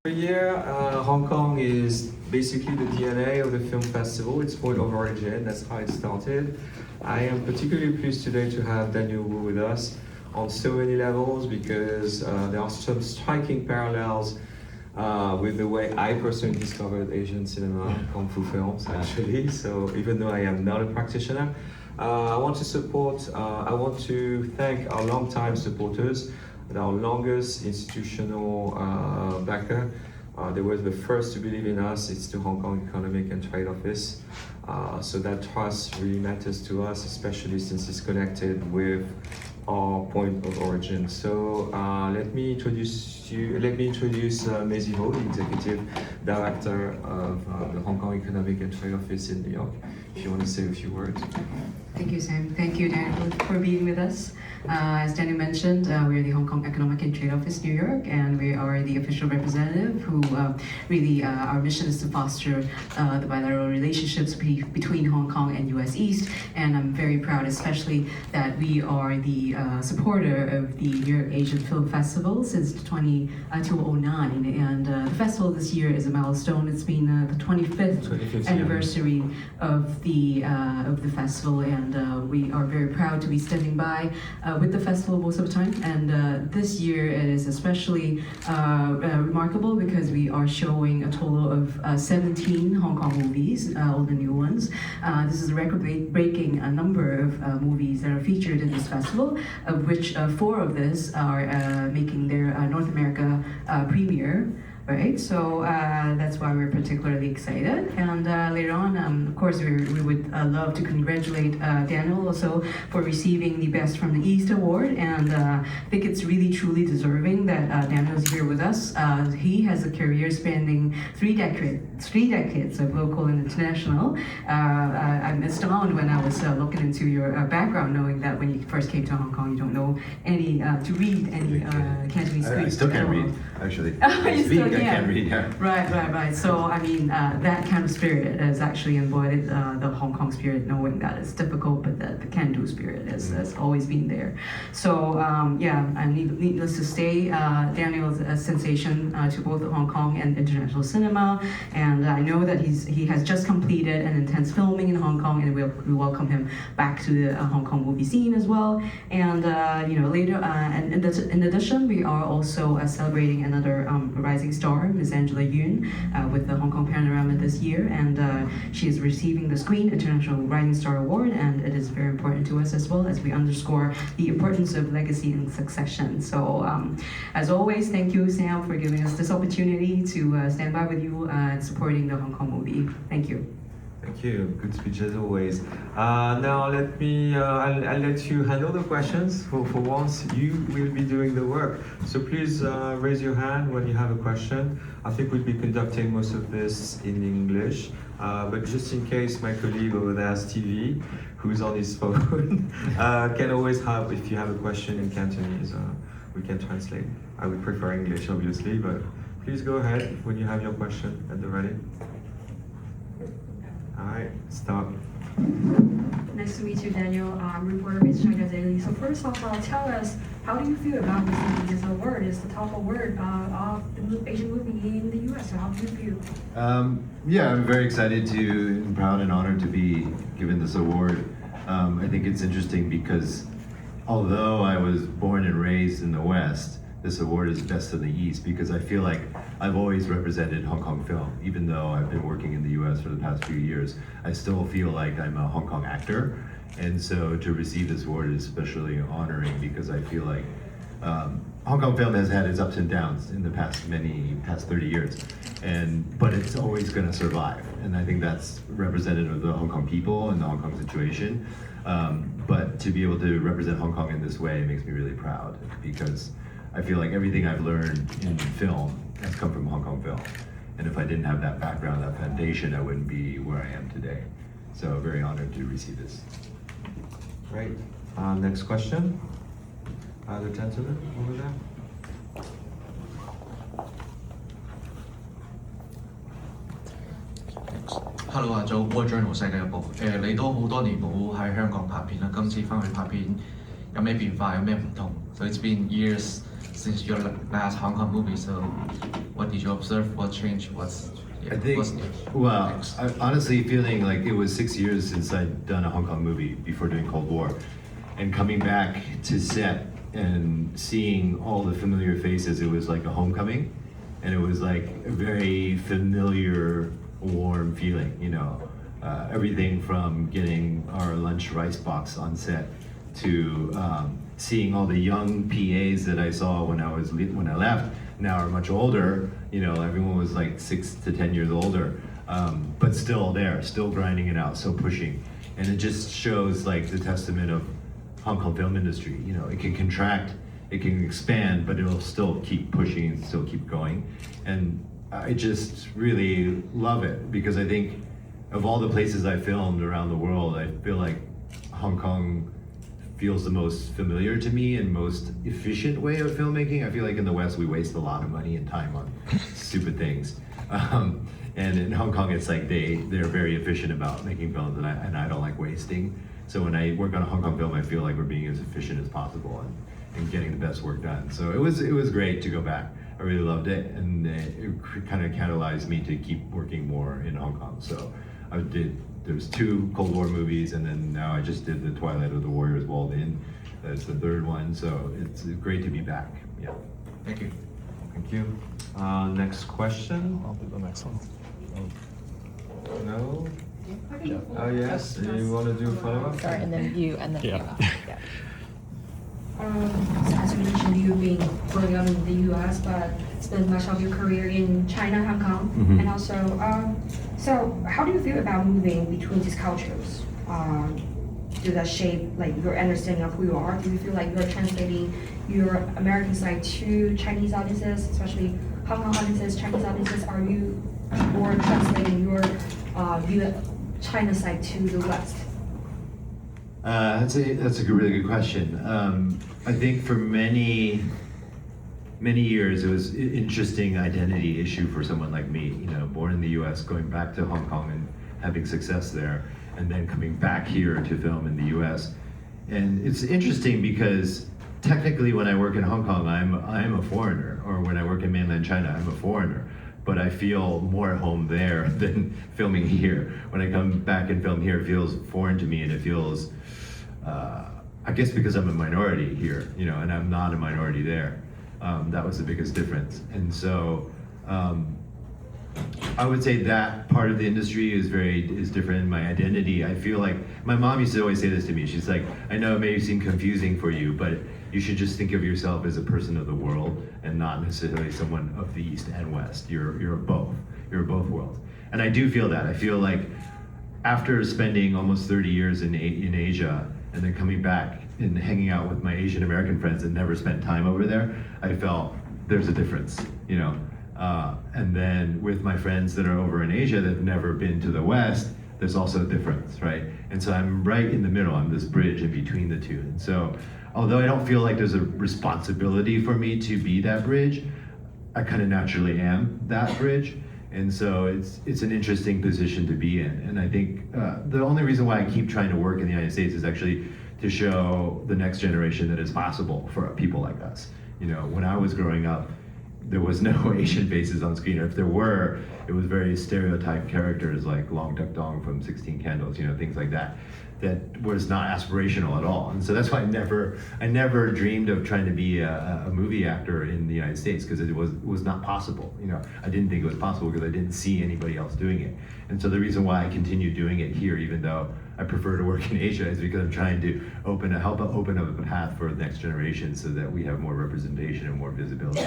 Every year, Hong Kong is basically the DNA of the film festival. It's point of origin, that's how it started. I am particularly pleased today to have Daniel Wu with us on so many levels because there are some striking parallels with the way I personally discovered Asian cinema, Kung Fu films actually. So even though I am not a practitioner, I want to thank our longtime supporters and our longest institutional backer. They were the first to believe in us. It's the Hong Kong Economic and Trade Office. So that trust really matters to us, especially since it's connected with our point of origin. So let me introduce Maisie Ho, the Executive Director of the Hong Kong Economic and Trade Office in New York. If you want to say a few words. Thank you, Sam. Thank you, Daniel, for being with us. As Daniel mentioned, we are the Hong Kong Economic and Trade Office, New York, and we are the official representative who really, our mission is to foster the bilateral relationships between Hong Kong and US East. And I'm very proud, especially, that we are the supporter of the New York Asian Film Festival since 2009. And the festival this year is a milestone. It's been the 25th anniversary of the festival, and we are very proud to be standing by with the festival most of the time. And this year it is especially remarkable because we are showing a total of 17 Hong Kong movies, all the new ones. This is a record-breaking number of movies that are featured in this festival, of which 4 of these are making their North America premiere. Right, so that's why we're particularly excited. And later on, of course, we would love to congratulate Daniel also for receiving the Best from the East award. And I think it's really truly deserving that Daniel's here with us. He has a career spanning three decades of local and international. I'm astounded when I was looking into your background, knowing that when you first came to Hong Kong, you don't know any to read any Cantonese script. I still can't read, actually. I can't read, yeah. Right. So, I mean, that kind of spirit has actually embodied the Hong Kong spirit, knowing that it's difficult, but that the can-do spirit has always been there. So, needless to say, Daniel is a sensation to both Hong Kong and international cinema, and I know that he has just completed an intense filming in Hong Kong, and we welcome him back to the Hong Kong movie scene as well. And later, and in addition, we are also celebrating another rising star, Ms. Angela Yoon, with the Hong Kong Panorama this year, and she is receiving the Screen International Rising Star Award, and it is very important to us as well as we underscore the importance of legacy and succession. So, as always, thank you, Sam, for giving us this opportunity to stand by with you and supporting the Hong Kong movie. Thank you. Thank you. Good speech as always. Now let me, I'll let you handle the questions. For once, you will be doing the work. So please raise your hand when you have a question. I think we'll be conducting most of this in English, but just in case my colleague over there, Stevie, who's on his phone, can always help if you have a question in Cantonese. We can translate. I would prefer English, obviously, but please go ahead when you have your question at the ready. All right, stop. Nice to meet you, Daniel. I'm reporter with China Daily. So first off, tell us, how do you feel about receiving this award? It's the top award of the Asian movie in the U.S. So how do you feel? Yeah, I'm very excited and proud and honored to be given this award. I think it's interesting because although I was born and raised in the West, this award is Best of the East because I feel like I've always represented Hong Kong film. Even though I've been working in the US for the past few years, I still feel like I'm a Hong Kong actor. And so to receive this award is especially honoring because I feel like Hong Kong film has had its ups and downs in the past 30 years. But it's always gonna survive. And I think that's representative of the Hong Kong people and the Hong Kong situation. But to be able to represent Hong Kong in this way makes me really proud because I feel like everything I've learned in film has come from Hong Kong film. And if I didn't have that background, that foundation, I wouldn't be where I am today. So very honored to receive this. Great. Next question. The gentleman over there. Hello 做 Wall Journal 世界日報。你都好多年冇喺香港拍片啦，今次翻去拍片有咩變化，有咩唔同？So it's been years since your last Hong Kong movie. So What did you observe? What changed? I think, well, I honestly feeling like it was 6 years since I'd done a Hong Kong movie before doing Cold War, and coming back to set and seeing all the familiar faces, it was like a homecoming, and it was like a very familiar, warm feeling, you know. Everything from getting our lunch rice box on set to seeing all the young PAs that I saw when I left now are much older. You know, everyone was like 6 to 10 years older, but still there, still grinding it out, still pushing, and it just shows like the testament of Hong Kong film industry. You know, it can contract, it can expand, but it'll still keep pushing and still keep going, and I just really love it because I think of all the places I filmed around the world, I feel like Hong Kong feels the most familiar to me and most efficient way of filmmaking. I feel like in the West we waste a lot of money and time on stupid things, and in Hong Kong it's like they're very efficient about making films, and I don't like wasting. So when I work on a Hong Kong film, I feel like we're being as efficient as possible and getting the best work done. So it was great to go back. I really loved it, and it kind of catalyzed me to keep working more in Hong Kong. So there's 2 Cold War movies, and then now I just did the Twilight of the Warriors Walled In. That's the 3rd one, so it's great to be back. Yeah. Thank you. Thank you. Next question? I'll do the next one. No? Oh, yes, you want to do a follow-up? Sorry, and then you, and then Yeah. yeah. So as you mentioned, you've been growing up in the U.S., but spent much of your career in China, Hong Kong, Mhm. and also. So how do you feel about moving between these cultures? Do that shape like your understanding of who you are? Do you feel like you're translating your American side to Chinese audiences, especially Hong Kong audiences, Chinese audiences? Are you or translating your China side to the West? That's a really good question. I think for many years it was an interesting identity issue for someone like me. You know, born in the U.S., going back to Hong Kong and having success there, and then coming back here to film in the U.S. And it's interesting because technically, when I work in Hong Kong, I'm a foreigner, or when I work in mainland China, I'm a foreigner. But I feel more at home there than filming here. When I come back and film here, it feels foreign to me, and it feels, I guess because I'm a minority here, you know, and I'm not a minority there. That was the biggest difference. And so I would say that part of the industry is different in my identity. I feel like, my mom used to always say this to me. She's like, I know it may seem confusing for you, but you should just think of yourself as a person of the world and not necessarily someone of the East and West. You're both. You're both worlds. And I do feel that. I feel like after spending almost 30 years in Asia and then coming back and hanging out with my Asian American friends that never spent time over there, I felt there's a difference, you know. And then with my friends that are over in Asia that have never been to the West, there's also a difference, right? And so I'm right in the middle. I'm this bridge in between the two. And so although I don't feel like there's a responsibility for me to be that bridge, I kind of naturally am that bridge. And so it's an interesting position to be in. And I think the only reason why I keep trying to work in the United States is actually to show the next generation that it's possible for people like us. You know, when I was growing up, there was no Asian faces on screen, or if there were, it was very stereotyped characters like Long Duck Dong from 16 Candles, you know, things like that. That was not aspirational at all. And so that's why I never dreamed of trying to be a movie actor in the United States, because it was not possible. You know, I didn't think it was possible because I didn't see anybody else doing it. And so the reason why I continue doing it here, even though I prefer to work in Asia, is because I'm trying to help open up a path for the next generation so that we have more representation and more visibility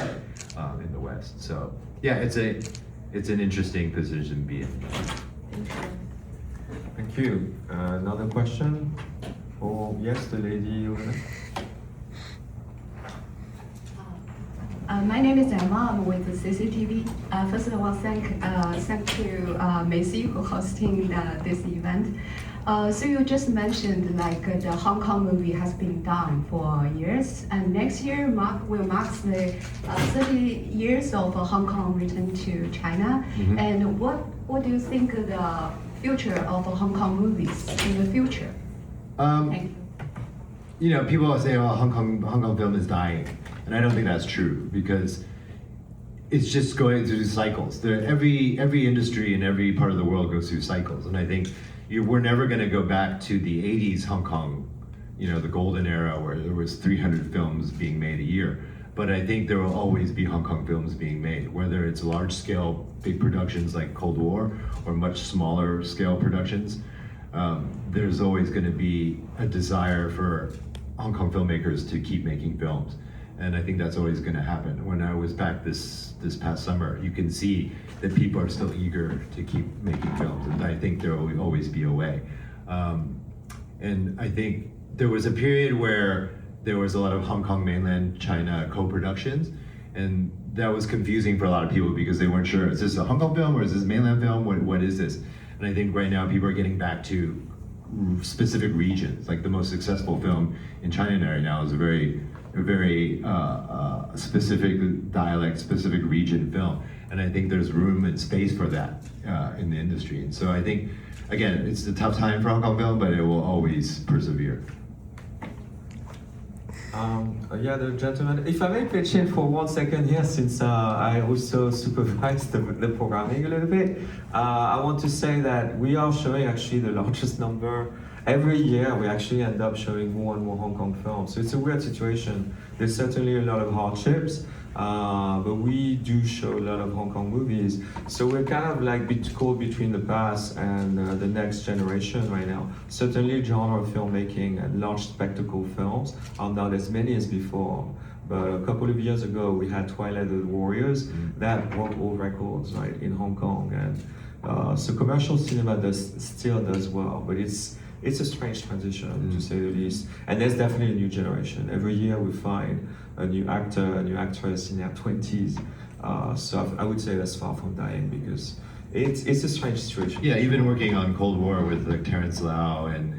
in the West. So yeah, it's an interesting position to be in. Thank you. Another question? Oh, yes, the lady over there. My name is Emma. I'm with the CCTV. First of all, thank you, Macy, for hosting this event. So you just mentioned like the Hong Kong movie has been done for years, and next year will mark the 30 years of Hong Kong return to China. Mm-hmm. And what do you think the future of Hong Kong movies in the future? Thank you. You know, people say, "Oh, Hong Kong film is dying," and I don't think that's true, because it's just going through cycles. Every industry in every part of the world goes through cycles, and I think we're never going to go back to the 80s Hong Kong, the golden era where there was 300 films being made a year. But I think there will always be Hong Kong films being made, whether it's large-scale, big productions like Cold War or much smaller scale productions. There's always going to be a desire for Hong Kong filmmakers to keep making films. And I think that's always going to happen. When I was back this past summer, you can see that people are still eager to keep making films, and I think there will always be a way. And I think there was a period where there was a lot of Hong Kong mainland China co-productions, and that was confusing for a lot of people because they weren't sure, is this a Hong Kong film or is this mainland film? What is this? And I think right now people are getting back to specific regions. Like the most successful film in China right now is a very specific dialect, specific region film. And I think there's room and space for that in the industry. And so I think, again, it's a tough time for Hong Kong film, but it will always persevere. Yeah, the gentleman. If I may pitch in for 1 second here, since I also supervise the programming a little bit, I want to say that we are showing actually the largest number. Every year we actually end up showing more and more Hong Kong films. So it's a weird situation. There's certainly a lot of hardships, but we do show a lot of Hong Kong movies. So we're kind of like caught between the past and the next generation right now. Certainly genre filmmaking and large spectacle films are not as many as before. But a couple of years ago, we had Twilight of the Warriors that broke all records, right, in Hong Kong. And so commercial cinema still does well, but it's a strange transition, to say the least. And there's definitely a new generation. Every year we find a new actor, a new actress in their 20s. So I would say that's far from dying because it's a strange situation. Yeah, even working on Cold War with like Terrence Lau and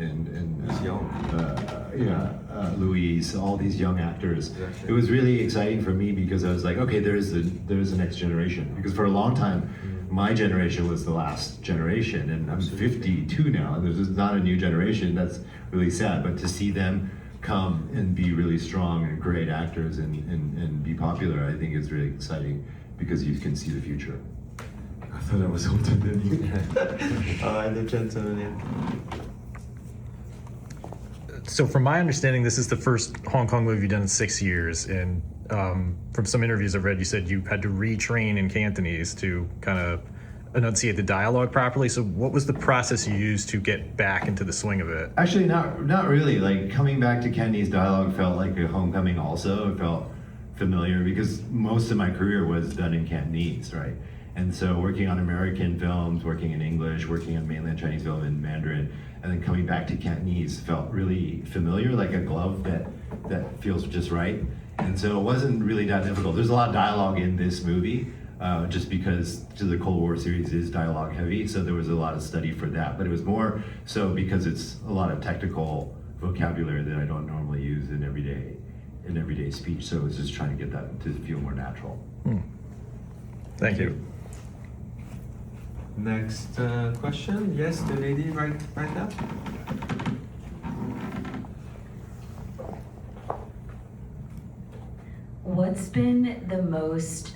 Louise, all these young actors. Exactly. It was really exciting for me because I was like, okay, there's the next generation. Because for a long time, my generation was the last generation, and I'm 52 now. There's not a new generation. That's really sad. But to see them come and be really strong and great actors and be popular, I think is really exciting because you can see the future. I thought I was older than you. And the gentleman. So from my understanding, this is the first Hong Kong movie you've done in 6 years, and from some interviews I've read, you said you had to retrain in Cantonese to kind of enunciate the dialogue properly. So what was the process you used to get back into the swing of it? Actually, not really. Like coming back to Cantonese dialogue felt like a homecoming also. It felt familiar because most of my career was done in Cantonese, right? And so working on American films, working in English, working on mainland Chinese film in Mandarin, and then coming back to Cantonese felt really familiar, like a glove that feels just right. And so it wasn't really that difficult. There's a lot of dialogue in this movie, just because the Cold War series is dialogue heavy, so there was a lot of study for that. But it was more so because it's a lot of technical vocabulary that I don't normally use in everyday speech. So it's just trying to get that to feel more natural. Thank you. Next question. Yes, the lady right there. What's been the most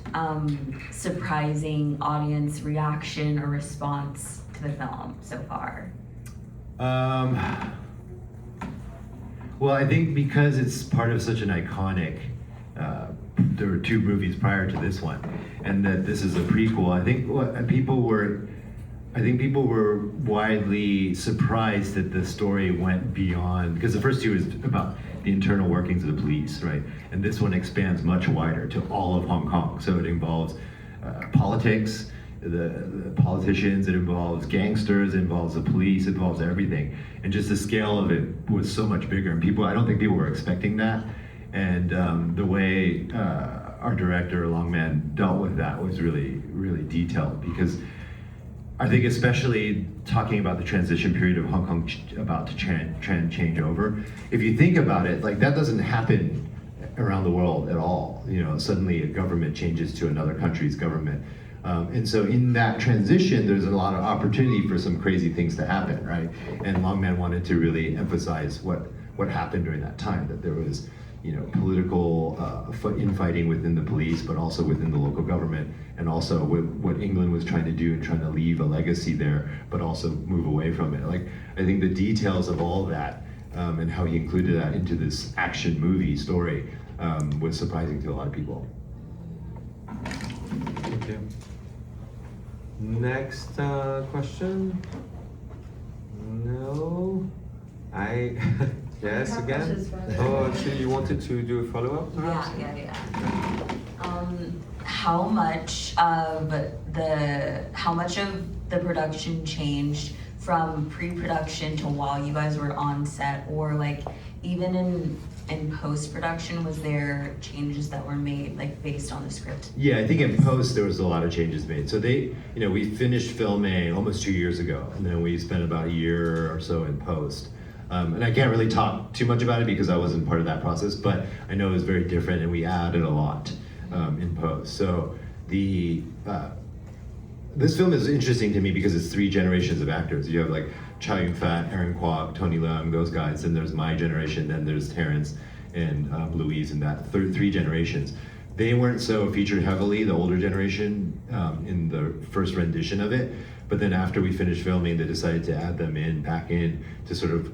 surprising audience reaction or response to the film so far? Well, I think because it's part of such an iconic, there were 2 movies prior to this one, and that this is a prequel. I think people were widely surprised that the story went beyond, because the first 2 is about the internal workings of the police, right? And this one expands much wider to all of Hong Kong. So it involves politics, the politicians, it involves gangsters, it involves the police, it involves everything. And just the scale of it was so much bigger. And I don't think people were expecting that. And the way our director, Long Man, dealt with that was really, really detailed, because I think especially talking about the transition period of Hong Kong about to change over, if you think about it, like that doesn't happen around the world at all. Suddenly a government changes to another country's government. And so in that transition, there's a lot of opportunity for some crazy things to happen, right? And Long Man wanted to really emphasize what happened during that time, that there was political infighting within the police, but also within the local government, and also what England was trying to do and trying to leave a legacy there, but also move away from it. Like, I think the details of all that and how he included that into this action movie story was surprising to a lot of people. Thank you. Next question? No? Yes, have again? questions for us. Oh, actually, you wanted to do a follow-up? perhaps? Yeah. How much of the production changed from pre-production to while you guys were on set, or like even in post-production, was there changes that were made like based on the script? Yeah, I think in post there was a lot of changes made. So we finished filming almost 2 years ago, and then we spent about a year or so in post. And I can't really talk too much about it because I wasn't part of that process, but I know it was very different, and we added a lot in post. So this film is interesting to me because it's 3 generations of actors. You have like Chow Yun-fat, Aaron Kwok, Tony Leung, those guys, and there's my generation, then there's Terrence and Louise, and that 3 generations. They weren't so featured heavily, the older generation, in the first rendition of it, but then after we finished filming, they decided to add them back in to sort of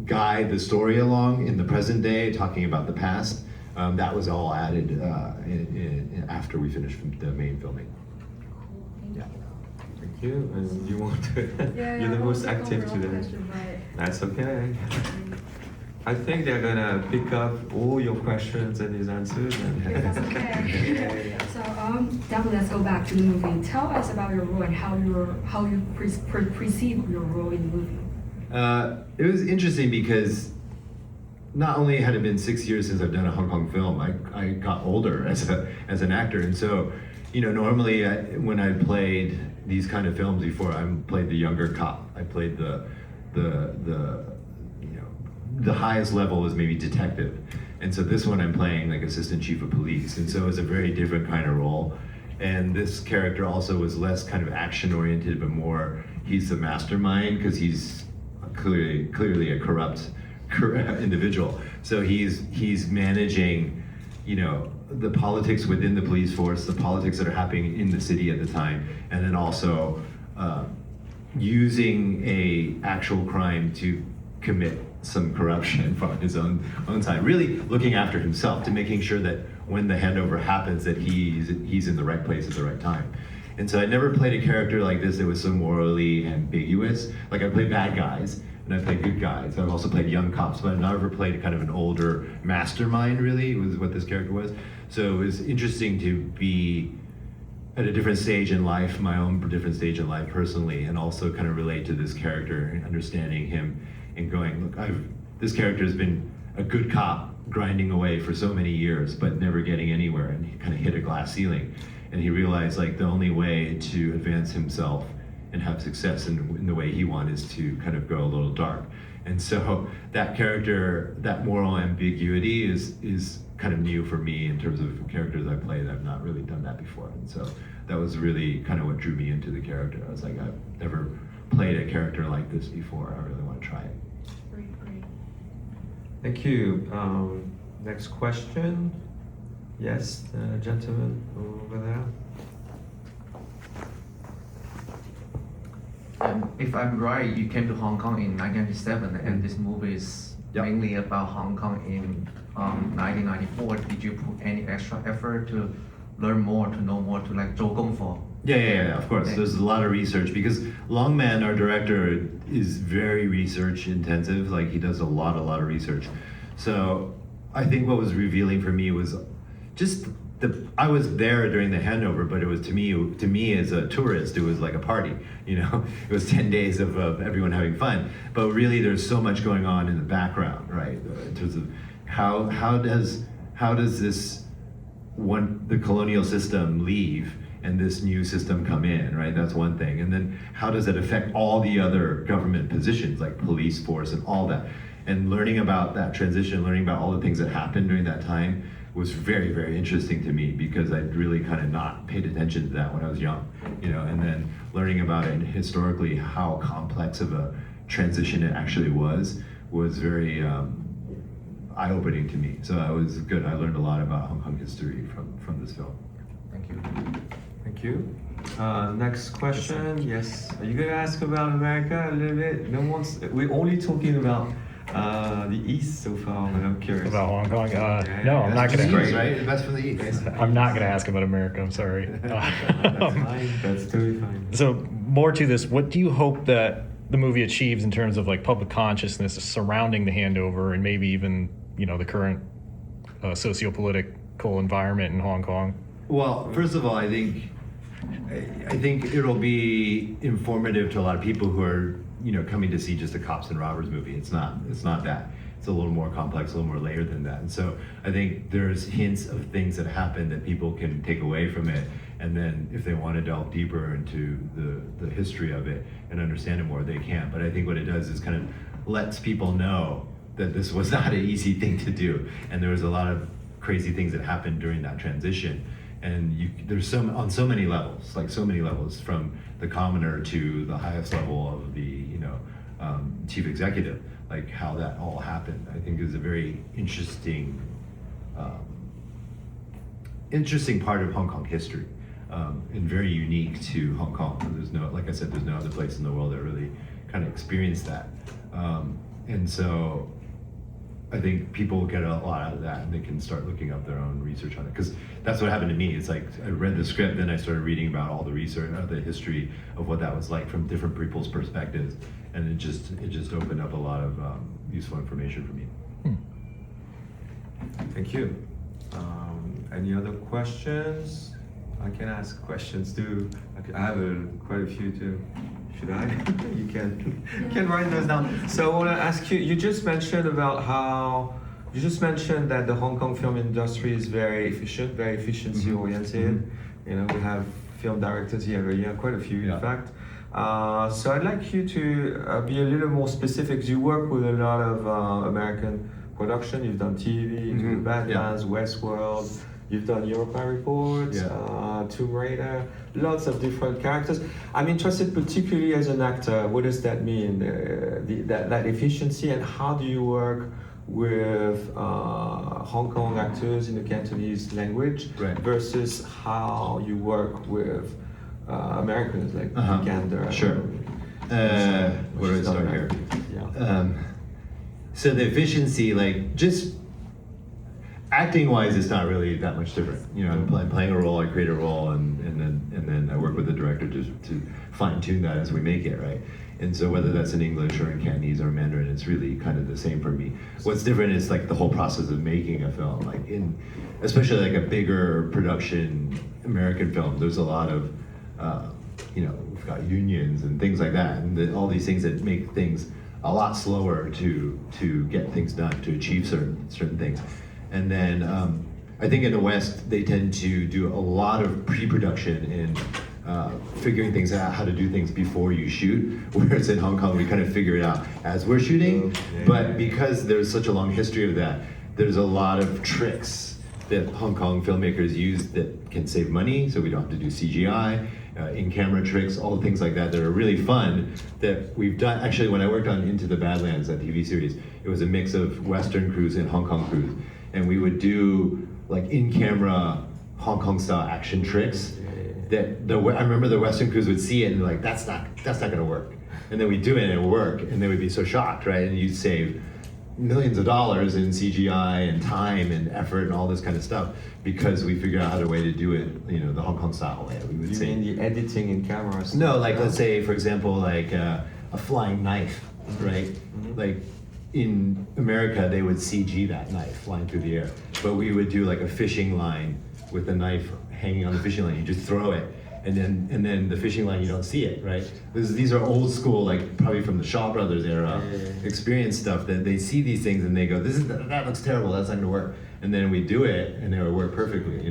guide the story along in the present day, talking about the past. That was all added after we finished the main filming. Thank you. And you want to? Yeah, You're the I most want to active cover all today. questions, but- That's okay. I think they're gonna pick up all your questions and his answers. If that's okay. So, definitely let's go back to the movie. Tell us about your role and how you perceive your role in the movie. It was interesting because not only had it been 6 years since I've done a Hong Kong film, I got older as an actor, and so normally when I played these kind of films before, I played the younger cop. I played the highest level was maybe detective, and so this one I'm playing like assistant chief of police, and so it was a very different kind of role. And this character also was less kind of action oriented, but more he's the mastermind because he's clearly a corrupt individual. So he's managing, the politics within the police force, the politics that are happening in the city at the time, and then also using a actual crime to commit some corruption from his own side. Really looking after himself, to making sure that when the handover happens, that he's in the right place at the right time. And so I never played a character like this that was so morally ambiguous. Like, I played bad guys and I played good guys. I've also played young cops, but I've never played kind of an older mastermind, really, was what this character was. So it was interesting to be at a different stage in life, my own different stage in life personally, and also kind of relate to this character and understanding him and going, look, this character has been a good cop grinding away for so many years, but never getting anywhere, and he kind of hit a glass ceiling. And he realized like the only way to advance himself and have success in the way he wants is to kind of go a little dark. And so that character, that moral ambiguity is kind of new for me in terms of characters I play that I've not really done that before. And so that was really kind of what drew me into the character. I was like, I've never played a character like this before. I really want to try it. Great. Thank you. Next question. Yes, the gentleman over there. If I'm right, you came to Hong Kong in 1997, and this movie is mainly about Hong Kong in 1994. Did you put any extra effort to learn more, to know more, to like 做功夫? Yeah, of course. There's a lot of research because Longman, our director, is very research intensive. Like, he does a lot of research. So I think what was revealing for me was just I was there during the handover, but it was to me as a tourist, it was like a party. It was 10 days of everyone having fun. But really, there's so much going on in the background, right? In terms of how does the colonial system leave and this new system come in, right? That's one thing. And then how does it affect all the other government positions, like police force and all that? And learning about that transition, learning about all the things that happened during that time was very, very interesting to me because I'd really kind of not paid attention to that when I was young, and then learning about it historically, how complex of a transition it actually was very eye-opening to me. So it was good. I learned a lot about Hong Kong history from this film. Thank you. Thank you. Next question. Yes. Are you going to ask about America a little bit? No one's. We're only talking about the East so far, but I'm curious. About Hong Kong? No, I'm not going Great, to. right? The best from the East. I'm not going to ask about America. I'm sorry. That's fine. That's totally fine. So more to this, what do you hope that the movie achieves in terms of like public consciousness surrounding the handover and maybe even the current socio-political environment in Hong Kong? Well, first of all, I think it'll be informative to a lot of people who are coming to see just a cops and robbers movie. It's not that. It's a little more complex, a little more layered than that. And so I think there's hints of things that happen that people can take away from it. And then if they want to delve deeper into the history of it and understand it more, they can. But I think what it does is kind of lets people know that this was not an easy thing to do. And there was a lot of crazy things that happened during that transition. And there's on so many levels, from the commoner to the highest level of the chief executive, like how that all happened. I think is a very interesting part of Hong Kong history, and very unique to Hong Kong. There's like I said, there's no other place in the world that really kind of experienced that, and so I think people get a lot out of that, and they can start looking up their own research on it. Because that's what happened to me. It's like I read the script, then I started reading about all the research, the history of what that was like from different people's perspectives, and it just opened up a lot of useful information for me. Thank you. Any other questions? I can ask questions too. I have quite a few too. Should I? You can write those down. So I want to ask you. You just mentioned that the Hong Kong film industry is very efficient, very efficiency oriented. Mm-hmm. We have film directors here every year, quite a few in fact. So I'd like you to be a little more specific. You work with a lot of American production. You've done TV, Mm-hmm. Badlands, Westworld. You've done Europa Report, Tomb Raider, lots of different characters. I'm interested particularly as an actor, what does that mean, that efficiency, and how do you work with Hong Kong actors in the Cantonese language versus how you work with Americans like Vikander? Sure. Where do I start here? Yeah. So the efficiency, just acting-wise, it's not really that much different. I'm playing a role, I create a role, and then I work with the director to fine-tune that as we make it, right? And so whether that's in English or in Cantonese or Mandarin, it's really kind of the same for me. What's different is the whole process of making a film. Especially a bigger production American film, there's a lot of, we've got unions and things like that, and all these things that make things a lot slower to get things done, to achieve certain things. And then I think in the West, they tend to do a lot of pre-production and figuring things out, how to do things before you shoot. Whereas in Hong Kong, we kind of figure it out as we're shooting. But because there's such a long history of that, there's a lot of tricks that Hong Kong filmmakers use that can save money, so we don't have to do CGI, in-camera tricks, all things like that are really fun that we've done. Actually, when I worked on Into the Badlands, that TV series, it was a mix of Western crews and Hong Kong crews. And we would do in-camera Hong Kong style action tricks that I remember the Western crews would see it and they're that's not gonna work. And then we'd do it and it would work, and they would be so shocked, right? And you'd save millions of dollars in CGI and time and effort and all this kind of stuff because we figured out a way to do it, the Hong Kong style way. We would You mean the editing in cameras? No, let's say, for example, a flying knife, right? In America, they would CG that knife flying through the air, but we would do a fishing line with the knife hanging on the fishing line. You just throw it, and then the fishing line, you don't see it, right? These are old school, probably from the Shaw Brothers era, experience stuff that they see these things and they go, that looks terrible, that's not gonna work. And then we do it, and it would work perfectly,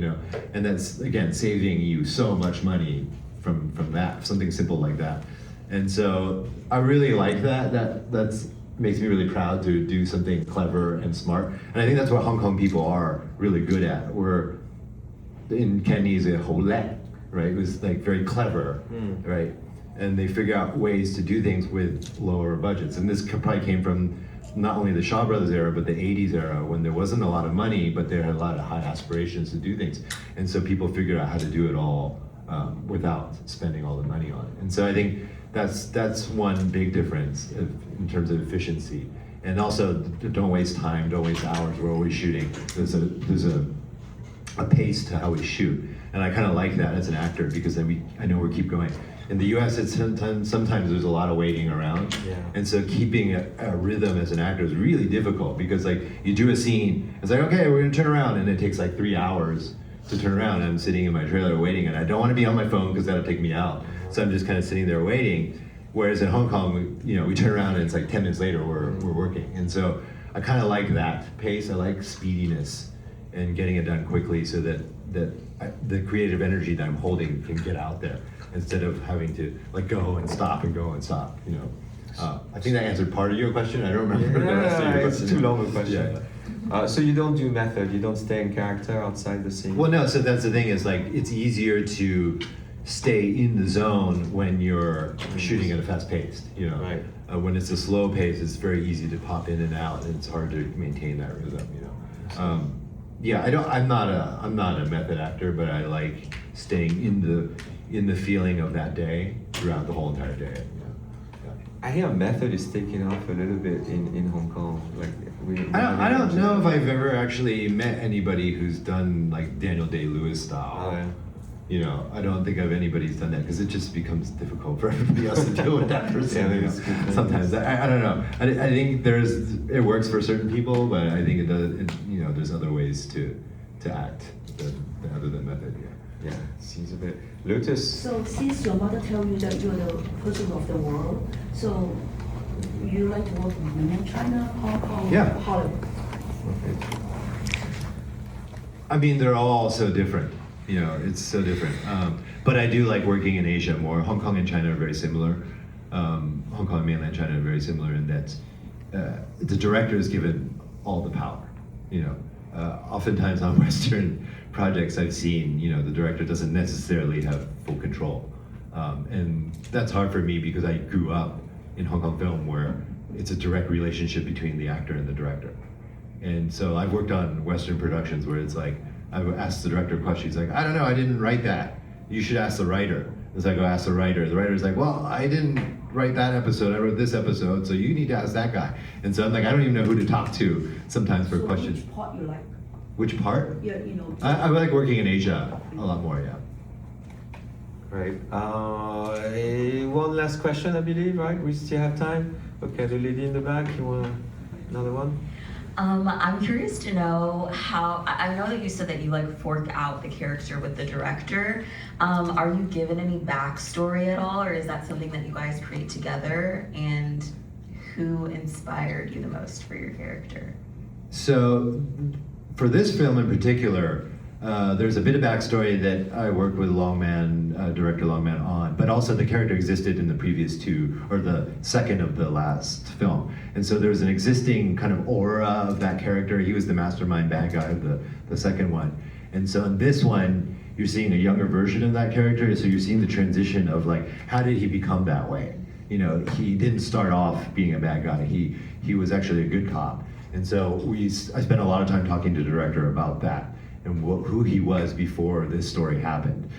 And that's again saving you so much money from that, something simple like that. And so I really like that. That's makes me really proud to do something clever and smart. And I think that's what Hong Kong people are really good at. We're in Cantonese, a ho let, right? It was very clever, right? And they figure out ways to do things with lower budgets. And this probably came from not only the Shaw Brothers era, but the 80s era, when there wasn't a lot of money, but there had a lot of high aspirations to do things. And so people figured out how to do it all without spending all the money on it. And so I think that's one big difference in terms of efficiency. And also, don't waste time, don't waste hours, we're always shooting. There's a pace to how we shoot. And I kind of like that as an actor, because then I know we keep going. In the US, it's sometimes there's a lot of waiting around. Yeah. And so keeping a rhythm as an actor is really difficult, because like you do a scene, it's like, okay, we're gonna turn around, and it takes like 3 hours to turn around. And I'm sitting in my trailer waiting, and I don't want to be on my phone because that'll take me out. So I'm just kind of sitting there waiting. Whereas in Hong Kong, we turn around and it's like 10 minutes later we're working. And so I kind of like that pace. I like speediness and getting it done quickly, so that the creative energy that I'm holding can get out there, instead of having to like go and stop and go and stop. I think that answered part of your question. I don't remember the rest of your question. It's too long a question. Yeah. So you don't do method, you don't stay in character outside the scene? Well, no, so that's the thing, is like it's easier to stay in the zone when you're shooting at a fast pace. Right. When it's a slow pace, it's very easy to pop in and out, and it's hard to maintain that rhythm. I'm not a method actor, but I like staying in the feeling of that day throughout the whole entire day. I hear method is taking off a little bit in Hong Kong. Like I don't know if I've ever actually met anybody who's done like Daniel Day-Lewis style. Oh, yeah. I don't think of anybody who's done that, because it just becomes difficult for everybody else to deal with that person. Sometimes I don't know. I think it works for certain people, but I think it does. There's other ways to act other than method. Yeah, it seems a bit. Lotus. So since your mother told you that you're the person of the world, so you like to work in mainland China, Hong Kong, Yeah. Hollywood? Okay. I mean, they're all so different. It's so different. But I do like working in Asia more. Hong Kong and China are very similar. Hong Kong and mainland China are very similar in that the director is given all the power. Oftentimes on Western projects I've seen, the director doesn't necessarily have full control. And that's hard for me, because I grew up in Hong Kong film where it's a direct relationship between the actor and the director. And so I've worked on Western productions where it's like, I would ask the director a question. He's like, I don't know, I didn't write that. You should ask the writer. As I go ask the writer. The writer's like, well, I didn't write that episode. I wrote this episode, so you need to ask that guy. And so I'm like, I don't even know who to talk to sometimes for questions. Which part you like? Which part? Yeah, I like working in Asia a lot more, yeah. Right. One last question, I believe, right? We still have time. Okay, the lady in the back, you want another one? I'm curious to know how, I know that you said that you fork out the character with the director. Are you given any backstory at all, or is that something that you guys create together? And who inspired you the most for your character? So, for this film in particular, there's a bit of backstory that I worked with director Longman on, but also the character existed in the previous two, or the second of the last film. And so there's an existing kind of aura of that character. He was the mastermind bad guy of the second one. And so in this one, you're seeing a younger version of that character, so you're seeing the transition of how did he become that way? He didn't start off being a bad guy. He was actually a good cop. And so I spent a lot of time talking to the director about that and who he was before this story happened,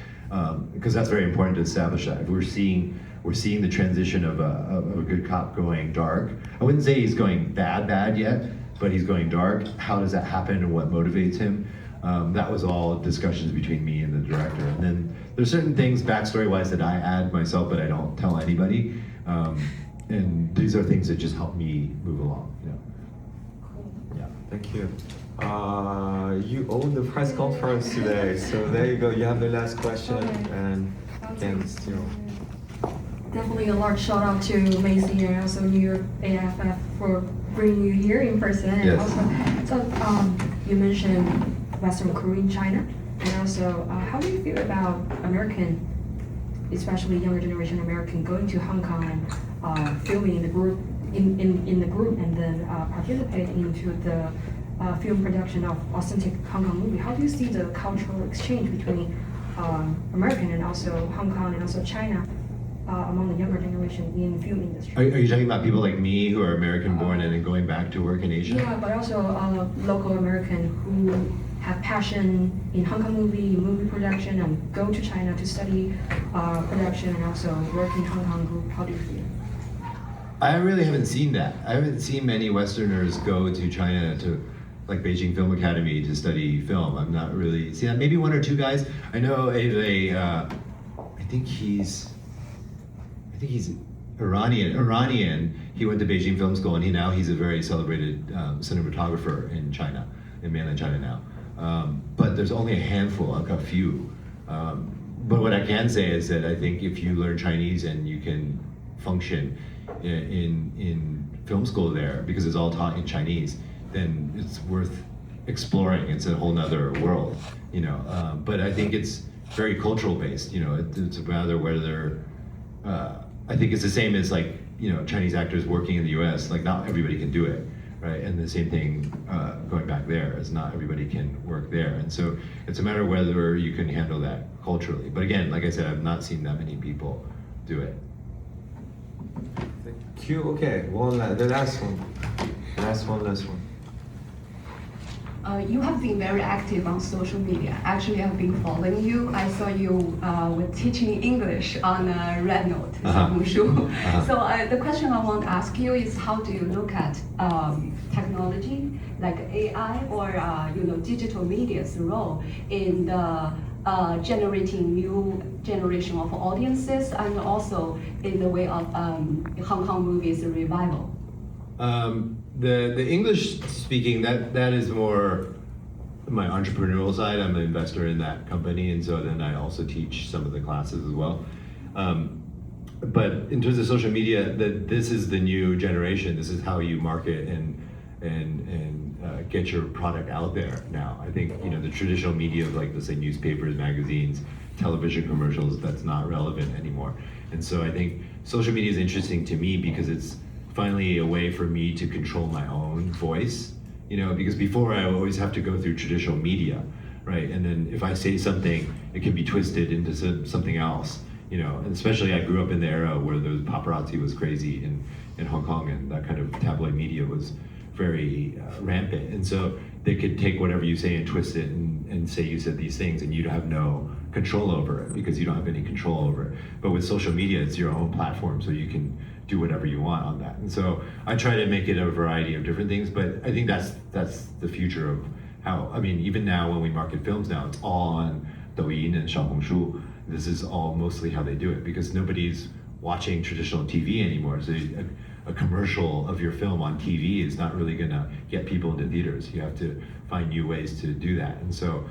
because that's very important to establish that. If we're seeing the transition of a good cop going dark. I wouldn't say he's going bad yet, but he's going dark. How does that happen, and what motivates him? That was all discussions between me and the director. And then there's certain things backstory-wise that I add myself, but I don't tell anybody. And these are things that just help me move along. Yeah. Thank you. You own the press conference today, so there you go. You have the last question, and Ken still. Definitely a large shout out to Macy and also New York AFF for bringing you here in person. And Yes. also, so you mentioned Western crew in China, and also how do you feel about American, especially younger generation American, going to Hong Kong and filming in the group, in the group, and then participating into the film production of authentic Hong Kong movie? How do you see the cultural exchange between American and also Hong Kong and also China? among the younger generation in film industry. Are you talking about people like me who are American born and then going back to work in Asia? Yeah, but also local American who have passion in Hong Kong movie production and go to China to study production and also work in Hong Kong group. How do you feel? I really haven't seen that. I haven't seen many Westerners go to China to like Beijing Film Academy to study film. I'm not really see that. Maybe one or two guys. I know I think he's Iranian. He went to Beijing Film School, and he's a very celebrated cinematographer in China, in mainland China now. But there's only a handful, like a few. But what I can say is that I think if you learn Chinese and you can function in film school there, because it's all taught in Chinese, then it's worth exploring. It's a whole nother world, you know. But I think it's very cultural based. You know, it's rather whether. I think it's the same as like, you know, Chinese actors working in the U.S. Like not everybody can do it, right? And the same thing going back there is not everybody can work there. And so it's a matter of whether you can handle that culturally. But again, like I said, I've not seen that many people do it. Thank you. Okay, the last one. Last one. You have been very active on social media. Actually, I've been following you. I saw you were teaching English on Red Note, 小红书. So the question I want to ask you is, how do you look at technology like AI or digital media's role in the generating new generation of audiences and also in the way of Hong Kong movies revival? The English speaking, that is more my entrepreneurial side. I'm an investor in that company, and so then I also teach some of the classes as well. But in terms of social media, this is the new generation. This is how you market and get your product out there now. I think the traditional media of like, let's say, newspapers, magazines, television commercials, that's not relevant anymore. And so I think social media is interesting to me because it's finally a way for me to control my own voice, because before I always have to go through traditional media, right? And then if I say something, it can be twisted into something else, and especially I grew up in the era where the paparazzi was crazy in Hong Kong, and that kind of tabloid media was very rampant. And so they could take whatever you say and twist it and say you said these things, and you have no control over it because you don't have any control over it. But with social media, it's your own platform, so you can do whatever you want on that. And so I try to make it a variety of different things, but I think that's the future of how, even now when we market films now, it's all on Douyin and Xiaohongshu. This is all mostly how they do it because nobody's watching traditional TV anymore. So a commercial of your film on TV is not really gonna get people into theaters. You have to find new ways to do that. And so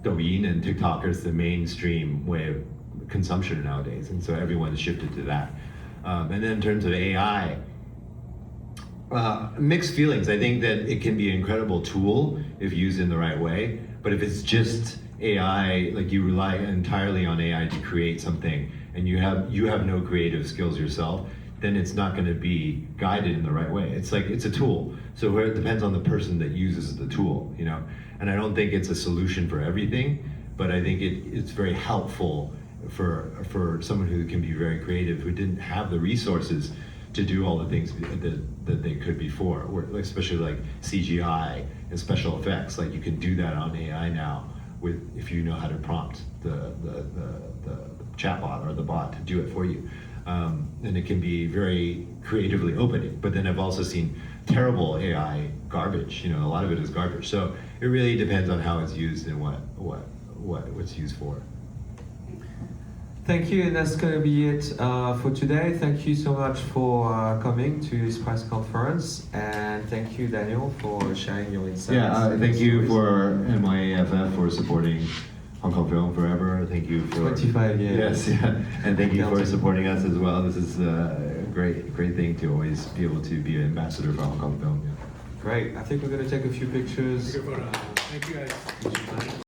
Douyin and TikTok is the mainstream way of consumption nowadays. And so everyone's shifted to that. And then in terms of AI, mixed feelings. I think that it can be an incredible tool if used in the right way. But if it's just AI, like you rely entirely on AI to create something, and you have no creative skills yourself, then it's not going to be guided in the right way. It's like it's a tool, so where it depends on the person that uses the tool, And I don't think it's a solution for everything, but I think it's very helpful for someone who can be very creative, who didn't have the resources to do all the things that they could before, especially like CGI and special effects. Like you can do that on AI now if you know how to prompt the chatbot or the bot to do it for you. And it can be very creatively opening. But then I've also seen terrible AI garbage. A lot of it is garbage. So it really depends on how it's used and what it's used for. Thank you, and that's going to be it for today. Thank you so much for coming to this press conference, and thank you, Daniel, for sharing your insights. Yeah, thank you for NYAFF for supporting Hong Kong Film forever. Thank you for 25 years. Yes, yeah, and thank you for supporting us as well. This is a great thing to always be able to be an ambassador for Hong Kong Film. Yeah. Great. I think we're going to take a few pictures. Thank you, guys.